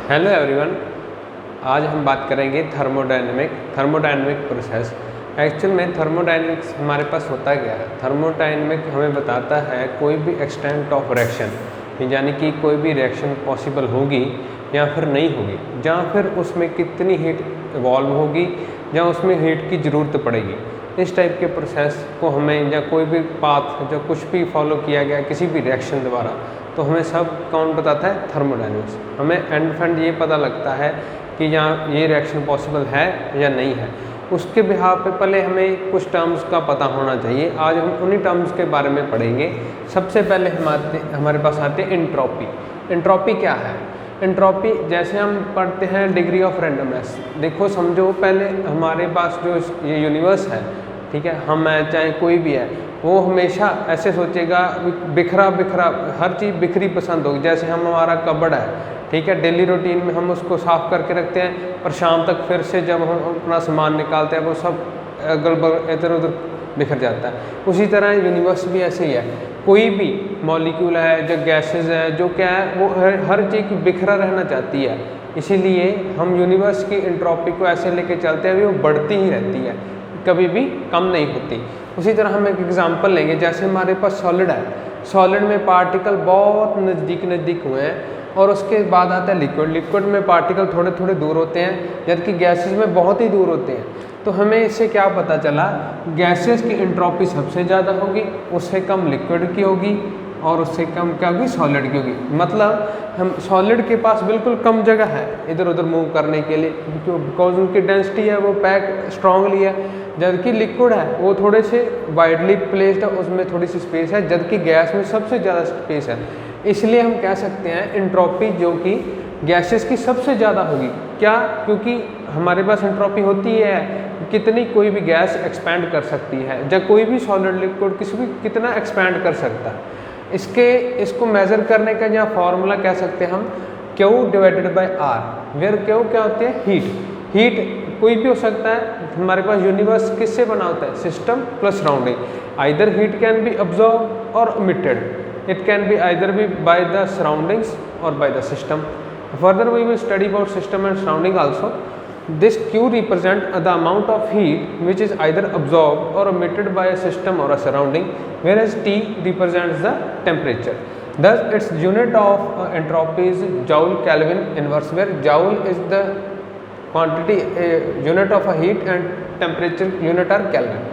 Hello everyone, आज हम बात करेंगे थर्मोडायनेमिक प्रोसेस। एक्चुअल में थर्मोडायनेमिक्स हमारे पास होता क्या है। थर्मोडायनेमिक हमें बताता है कोई भी एक्सटेंट ऑफ रिएक्शन, यानी कि कोई भी रिएक्शन पॉसिबल होगी या फिर नहीं होगी, या फिर उसमें कितनी हीट इवॉल्व होगी या उसमें हीट की ज़रूरत पड़ेगी। इस टाइप के प्रोसेस को हमें, या कोई भी पाथ जो कुछ भी फॉलो किया गया किसी भी रिएक्शन द्वारा, तो हमें सब कौन बताता है? थर्मोडायनेमिक्स। हमें एंड फंड ये पता लगता है कि यहाँ ये रिएक्शन पॉसिबल है या नहीं है। उसके बिहाफ पे पहले हमें कुछ टर्म्स का पता होना चाहिए। आज हम उन्हीं टर्म्स के बारे में पढ़ेंगे। सबसे पहले हमारे पास आते हैं एंट्रोपी। एंट्रोपी क्या है? एंट्रोपी जैसे हम पढ़ते हैं डिग्री ऑफ रैंडमनेस। देखो समझो, पहले हमारे पास जो ये यूनिवर्स है, ठीक है, हम है चाहे कोई भी है, वो हमेशा ऐसे सोचेगा बिखरा हर चीज़ बिखरी पसंद होगी। जैसे हमारा कबर्ड है, ठीक है, डेली रूटीन में हम उसको साफ़ करके रखते हैं, पर शाम तक फिर से जब हम अपना सामान निकालते हैं वो सब अगल बगल इधर उधर बिखर जाता है। उसी तरह यूनिवर्स भी ऐसे ही है। कोई भी मॉलिक्यूल है, जो गैसेज है, जो क्या है, वो हर चीज़ बिखरा रहना चाहती है। इसीलिए हम यूनिवर्स की एंट्रोपी को ऐसे लेके चलते हैं, वो बढ़ती ही रहती है, कभी भी कम नहीं होती। उसी तरह हम एक एग्जांपल लेंगे। जैसे हमारे पास सॉलिड है, सॉलिड में पार्टिकल बहुत नज़दीक हुए हैं, और उसके बाद आता है लिक्विड। लिक्विड में पार्टिकल थोड़े थोड़े दूर होते हैं, जबकि गैसेस में बहुत ही दूर होते हैं। तो हमें इससे क्या पता चला? गैसेस की एंट्रोपी सबसे ज़्यादा होगी, उससे कम लिक्विड की होगी, और उससे कम क्या होगी? सॉलिड की होगी। मतलब हम सॉलिड के पास बिल्कुल कम जगह है इधर उधर मूव करने के लिए, बिकॉज उनकी डेंसिटी है वो पैक स्ट्रांगली है। जबकि लिक्विड है वो थोड़े से वाइडली प्लेस्ड है, उसमें थोड़ी सी स्पेस है, जबकि गैस में सबसे ज़्यादा स्पेस है। इसलिए हम कह सकते हैं एंट्रोपी जो कि गैसेस की सबसे ज़्यादा होगी। क्या? क्योंकि हमारे पास एंट्रोपी होती है कितनी कोई भी गैस एक्सपैंड कर सकती है, जब कोई भी सॉलिड लिक्विड किसी भी कितना एक्सपैंड कर सकता है। इसको मेज़र करने का यहाँ फॉर्मूला कह सकते हैं हम Q divided by R, where Q क्या होती है? हीट कोई भी हो सकता है। हमारे पास यूनिवर्स किससे बना होता है? System plus surrounding. Either heat can be absorb और emitted, it can be either be by the surroundings और by the system. Further we will study about system and surrounding also. This Q represent the amount of heat which is either absorbed or emitted by a system or a surrounding, whereas T represents the temperature. Thus, its unit of entropy is Joule Kelvin inverse, where Joule is the quantity unit of a heat and temperature unit are Kelvin.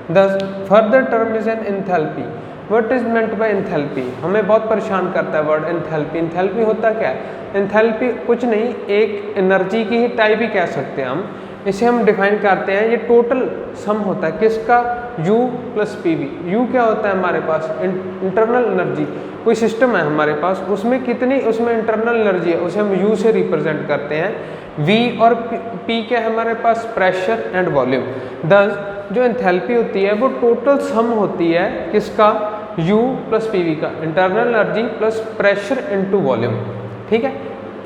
Thus, further term is an enthalpy. What is meant by enthalpy? हमें बहुत परेशान करता है word enthalpy। enthalpy होता क्या है? enthalpy कुछ नहीं, एक एनर्जी की ही टाइप ही कह सकते हैं हम। इसे हम डिफाइन करते हैं, ये टोटल सम होता है किसका? U plus PV। U क्या होता है हमारे पास? Internal energy. कोई सिस्टम है हमारे पास, उसमें कितनी उसमें इंटरनल एनर्जी है, उसे हम U से रिप्रेजेंट करते हैं। V और P क्या है हमारे पास? Pressure and volume. दस जो एंथैल्पी होती है वो टोटल सम होती है किसका? U प्लस PV का, internal energy plus pressure into volume. ठीक है,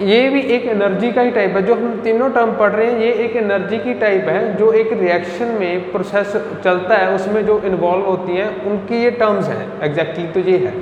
ये भी एक एनर्जी का ही टाइप है। जो हम तीनों टर्म पढ़ रहे हैं ये एक एनर्जी की टाइप है, जो एक रिएक्शन में प्रोसेस चलता है उसमें जो इन्वॉल्व होती हैं उनकी ये टर्म्स हैं। एग्जैक्टली तो ये है।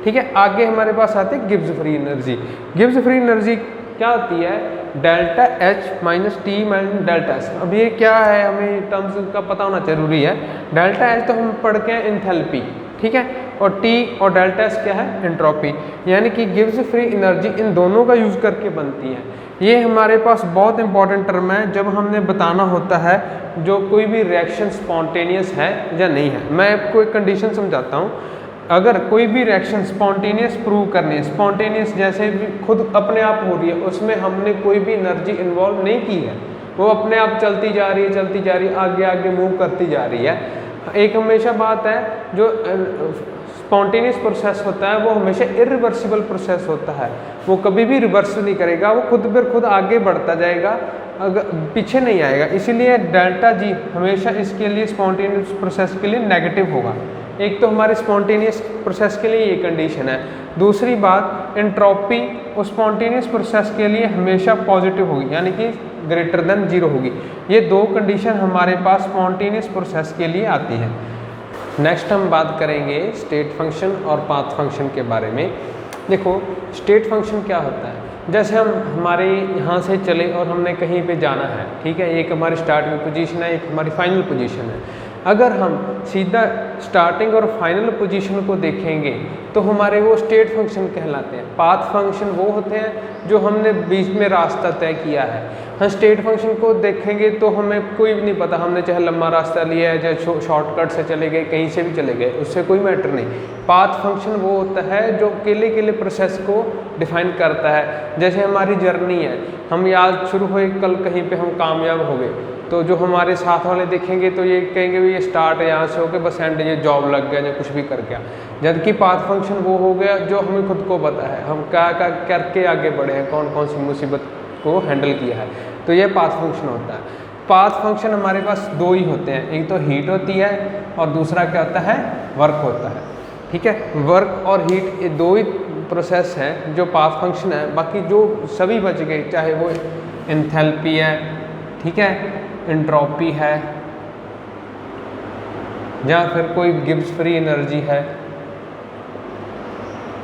ठीक है, आगे हमारे पास आते हैं Gibbs free energy. Gibbs free energy क्या होती है? Delta H minus T minus delta S। अब ये क्या है, हमें टर्म्स का पता होना जरूरी है। डेल्टा H तो हम पढ़ के एंथैल्पी, ठीक है, और T और डेल्टा S क्या है? एंट्रोपी। यानी कि गिब्स फ्री एनर्जी इन दोनों का यूज़ करके बनती है। ये हमारे पास बहुत इंपॉर्टेंट टर्म है जब हमने बताना होता है जो कोई भी रिएक्शन स्पॉन्टेनियस है या नहीं है। मैं आपको एक कंडीशन समझाता हूँ। अगर कोई भी रिएक्शन स्पॉन्टेनियस प्रूव करनी है, स्पॉन्टेनियस जैसे भी खुद अपने आप हो रही है, उसमें हमने कोई भी एनर्जी इन्वॉल्व नहीं की है, वो अपने आप चलती जा रही है, आगे आगे मूव करती जा रही है। एक हमेशा बात है, जो स्पॉन्टेनियस प्रोसेस होता है वो हमेशा इरिवर्सिबल प्रोसेस होता है, वो कभी भी रिवर्स नहीं करेगा, वो खुद ब खुद आगे बढ़ता जाएगा, अगर पीछे नहीं आएगा। इसीलिए डेल्टा जी हमेशा इसके लिए स्पॉन्टेनियस प्रोसेस के लिए नेगेटिव होगा। एक तो हमारे स्पॉन्टेनियस प्रोसेस के लिए ये कंडीशन है। दूसरी बात, एंट्रोपी उस स्पॉन्टेनियस प्रोसेस के लिए हमेशा पॉजिटिव होगी, यानी कि ग्रेटर देन 0 होगी। ये दो कंडीशन हमारे पास स्पॉन्टेनियस प्रोसेस के लिए आती है। नेक्स्ट हम बात करेंगे स्टेट फंक्शन और पाथ फंक्शन के बारे में। देखो स्टेट फंक्शन क्या होता है? जैसे हम हमारे यहाँ से चले और हमने कहीं पे जाना है, ठीक है, एक हमारी स्टार्टिंग पोजीशन है, एक हमारी फाइनल पोजीशन है। अगर हम सीधा स्टार्टिंग और फाइनल पोजीशन को देखेंगे तो हमारे वो स्टेट फंक्शन कहलाते हैं। पाथ फंक्शन वो होते हैं जो हमने बीच में रास्ता तय किया है। हम स्टेट फंक्शन को देखेंगे तो हमें कोई भी नहीं पता, हमने चाहे लंबा रास्ता लिया है, चाहे शॉर्टकट से चले गए, कहीं से भी चले गए, उससे कोई मैटर नहीं। पाथ फंक्शन वो होता है जो अकेले प्रोसेस को डिफाइन करता है। जैसे हमारी जर्नी है, हम आज शुरू हुए, कल कहीं पे हम कामयाब हो गए, तो जो हमारे साथ वाले देखेंगे तो ये कहेंगे भी ये स्टार्ट है यहाँ से होकर बस एंड, ये जॉब लग गया या कुछ भी कर गया। जबकि पाथ फंक्शन वो हो गया जो हमें खुद को पता है, हम क्या क्या करके आगे बढ़े हैं, कौन कौन सी मुसीबत को हैंडल किया है, तो ये पाथ फंक्शन होता है। पाथ फंक्शन हमारे पास दो ही होते हैं, एक तो हीट होती है और दूसरा क्या होता है, वर्क होता है। ठीक है, वर्क और हीट ये दो ही प्रोसेस हैं जो पाथ फंक्शन है। बाकी जो सभी बच गए, चाहे वो एंथैल्पी है, ठीक है, एंट्रोपी है, या फिर कोई गिब्स फ्री एनर्जी है,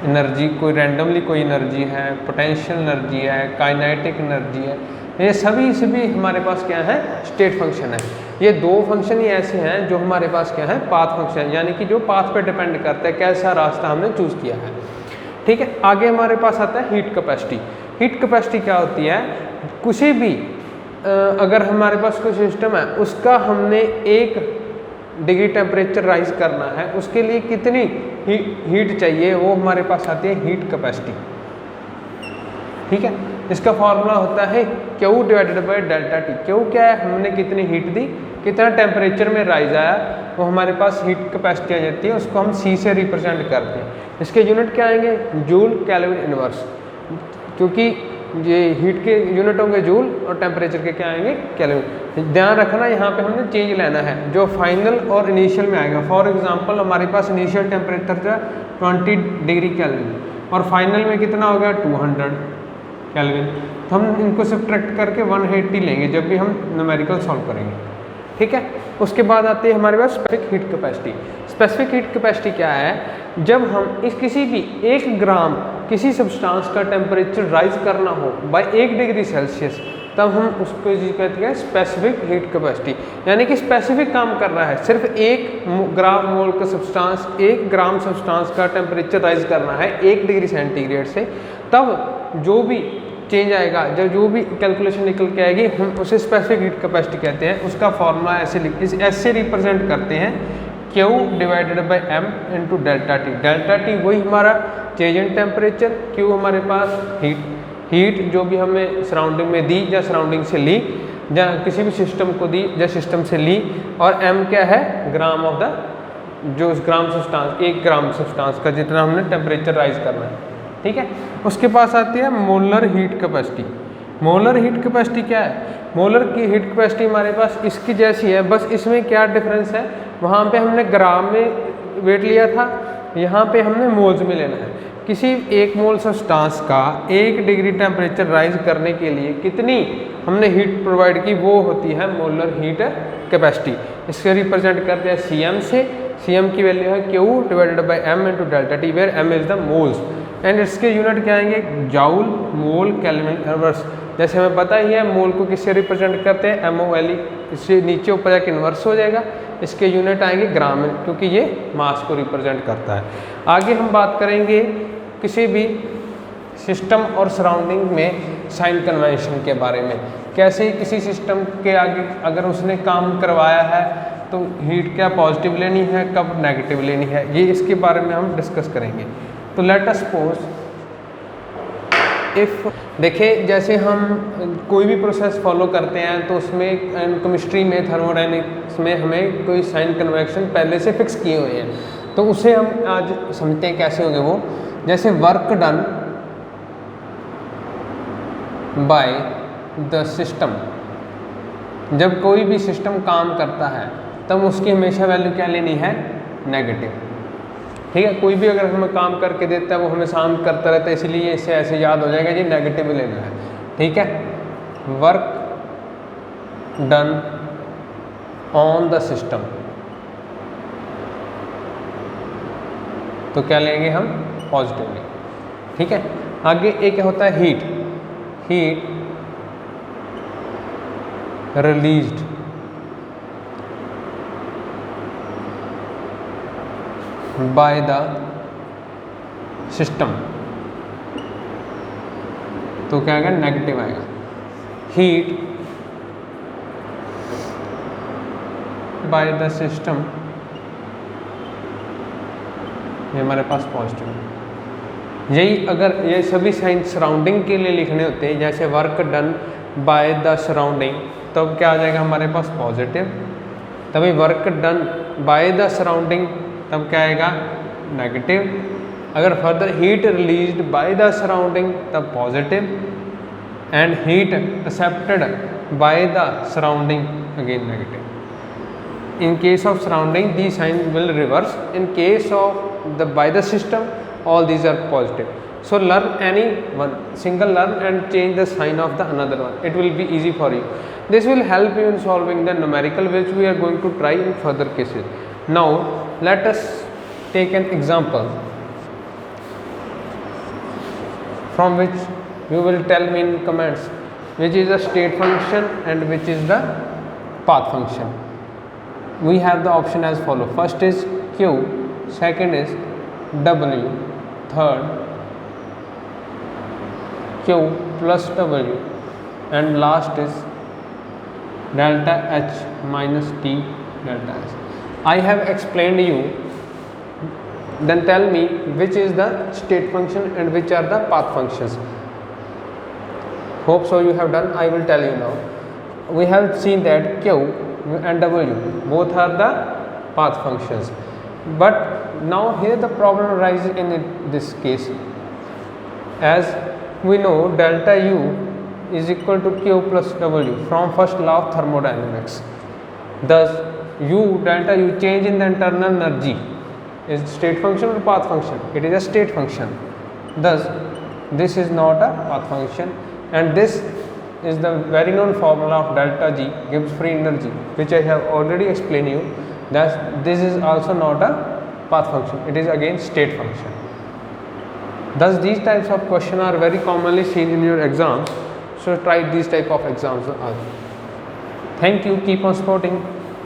एनर्जी कोई रैंडमली कोई एनर्जी है, पोटेंशियल एनर्जी है, काइनेटिक एनर्जी है, ये सभी हमारे पास क्या है, स्टेट फंक्शन है। ये दो फंक्शन ही ऐसे हैं जो हमारे पास क्या है, पाथ फंक्शन, यानी कि जो पाथ पे डिपेंड करता है कैसा रास्ता हमने चूज़ किया है। ठीक है, आगे हमारे पास आता है हीट कैपेसिटी। हीट कैपेसिटी क्या होती है, किसी भी अगर हमारे पास कोई सिस्टम है, उसका हमने 1 डिग्री टेम्परेचर राइज करना है, उसके लिए कितनी हीट चाहिए, वो हमारे पास आती है हीट कैपेसिटी। ठीक है, इसका फॉर्मूला होता है Q divided by delta T. Q क्या है, हमने कितनी हीट दी, कितना टेम्परेचर में राइज आया, वो हमारे पास हीट कैपेसिटी आ जाती है, उसको हम C से रिप्रेजेंट करते हैं। इसके यूनिट क्या आएंगे, जूल केल्विन इनवर्स, क्योंकि ये हीट के यूनिट होंगे जूल और टेम्परेचर के क्या आएंगे, केल्विन। ध्यान रखना यहाँ पे हमने चेंज लेना है जो फाइनल और इनिशियल में आएगा। फॉर एग्जांपल हमारे पास इनिशियल टेम्परेचर था 20 डिग्री केल्विन और फाइनल में कितना होगा 200 केल्विन, तो हम इनको सब्ट्रैक्ट करके 180 लेंगे जब भी हम न्यूमेरिकल सॉल्व करेंगे। ठीक है, उसके बाद आती है हमारे पास specific heat capacity. Specific heat capacity क्या है, जब हम इस किसी भी 1 ग्राम किसी सब्सटेंस का टेम्परेचर राइज करना हो बाय 1 डिग्री सेल्सियस, तब हम उसको कहते हैं स्पेसिफिक हीट कैपेसिटी। यानी कि स्पेसिफिक काम कर रहा है, सिर्फ 1 ग्राम मोल का सब्सटेंस, 1 ग्राम सब्सटेंस का टेम्परेचर राइज करना है 1 डिग्री सेंटीग्रेड से, तब जो भी चेंज आएगा, जब जो भी कैलकुलेशन निकल के आएगी, हम उसे स्पेसिफिक हीट कैपेसिटी कहते हैं। उसका फॉर्मूला ऐसे रिप्रेजेंट करते हैं Q divided by M into delta T. Delta T वही हमारा चेंज इन टेम्परेचर, Q हमारे पास हीट जो भी हमें सराउंडिंग में दी या सराउंडिंग से ली या किसी भी सिस्टम को दी या सिस्टम से ली, और M क्या है, ग्राम ऑफ द, जो उस ग्राम सब्सटेंस 1 ग्राम सब्सटेंस का जितना हमने टेम्परेचर राइज करना है। ठीक है, उसके पास आती है molar heat capacity. Molar heat capacity क्या है, मोलर की हीट कैपेसिटी हमारे पास इसकी जैसी है, बस इसमें क्या डिफरेंस है, वहाँ पे हमने ग्राम में वेट लिया था, यहाँ पे हमने मोल्स में लेना है। किसी 1 मोल सब्सटेंस का 1 डिग्री टेम्परेचर राइज करने के लिए कितनी हमने हीट प्रोवाइड की, वो होती है मोलर हीट कैपेसिटी। इससे रिप्रेजेंट करते हैं Cm से, Cm की वैल्यू है Q divided by M into delta T, where M is the moles, and इसके यूनिट क्या आएंगे, जाउल मोल केल्विन इनवर्स। जैसे हमें पता ही है मोल को किससे रिप्रेजेंट करते हैं, MOLE, इससे नीचे ऊपर जाके इन्वर्स हो जाएगा, इसके यूनिट आएंगे ग्राम में, क्योंकि ये मास को रिप्रेजेंट करता है। आगे हम बात करेंगे किसी भी सिस्टम और सराउंडिंग में साइन कन्वेंशन के बारे में, कैसे किसी सिस्टम के आगे अगर उसने काम करवाया है तो हीट क्या पॉजिटिव लेनी है, कब नेगेटिव लेनी है, ये इसके बारे में हम डिस्कस करेंगे। तो लेट अस सपोज इफ़, देखिए जैसे हम कोई भी प्रोसेस फॉलो करते हैं तो उसमें केमिस्ट्री में, थर्मोडायनेमिक्स में हमें कोई साइन कन्वेंशन पहले से फिक्स किए हुए हैं, तो उसे हम आज समझते हैं कैसे होंगे वो। जैसे work done by the system, जब कोई भी सिस्टम काम करता है तब उसकी हमेशा वैल्यू क्या लेनी है, नेगेटिव। ठीक है, कोई भी अगर हमें काम करके देता है वो हमें शांत करता रहता है, इसलिए इससे ऐसे याद हो जाएगा जी नेगेटिव लेना है। ठीक है, work done on the system, तो क्या लेंगे हम, पॉजिटिवली। ठीक है, आगे एक होता है heat. heat released by the system, तो क्या आएगा, नेगेटिव आएगा। हीट बाय द सिस्टम, ये हमारे पास पॉजिटिव है। यही अगर ये सभी साइन सराउंडिंग के लिए लिखने होते हैं, जैसे work done by the surrounding, तब क्या आ जाएगा हमारे पास पॉजिटिव। तभी work done by the surrounding, तब क्या आएगा, नेगेटिव। अगर further heat released by the surrounding, तब positive. And heat accepted by the surrounding, again negative. In case of surrounding, these signs will reverse. In case of the by the system, all these are positive. So learn any one single learn and change the sign of the another one. It will be easy for you. This will help you in solving the numerical, which we are going to try in further cases. Now let us take an example from which you will tell me in comments which is the state function and which is the path function. We have the option as follow. First is Q, second is W, third Q plus W, and last is delta H minus T delta S. I have explained you, then tell me which is the state function and which are the path functions. Hope so you have done. I will tell you now. We have seen that Q and W both are the path functions, but now here the problem arises in this case, as we know delta U is equal to Q plus W from first law of thermodynamics. Thus U, delta U, change in the internal energy, is state function or path function? It is a state function. Thus this is not a path function, and this is the very known formula of delta G, Gibbs free energy, which I have already explained you, that this is also not a path function, it is again state function. Thus these types of questions are very commonly seen in your exams, so try these type of exams also. Thank you, keep on supporting.